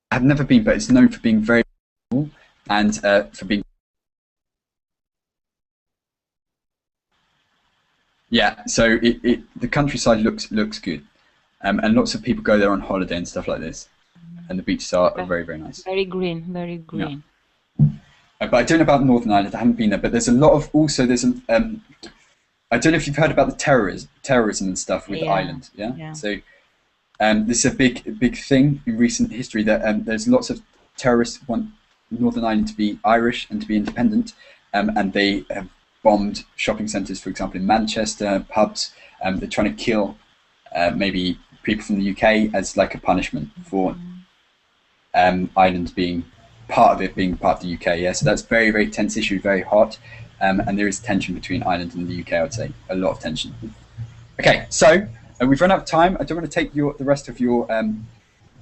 I've never been, but it's known for being very cool and for being. Yeah, so the countryside looks good, and lots of people go there on holiday and stuff like this, and the beaches are very, very nice. Very green, very green. Yeah. But I don't know about Northern Ireland. I haven't been there, but there's a lot of I don't know if you've heard about the terrorism and stuff with Ireland. Yeah. So this is a big thing in recent history that there's lots of terrorists who want Northern Ireland to be Irish and to be independent, and they have bombed shopping centres, for example, in Manchester, pubs. They're trying to kill maybe people from the UK as like a punishment for Ireland being part of the UK. Yeah, so that's very, very tense issue, very hot, and there is tension between Ireland and the UK. I would say a lot of tension. Okay, so we've run out of time. I don't want to take the rest of your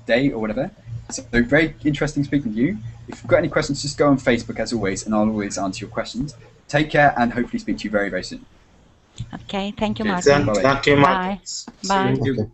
day or whatever. So very interesting speaking to you. If you've got any questions, just go on Facebook as always, and I'll always answer your questions. Take care, and hopefully speak to you very, very soon. Okay, thank you, Martin. Thank you, Martin. Bye. Bye. Thank you.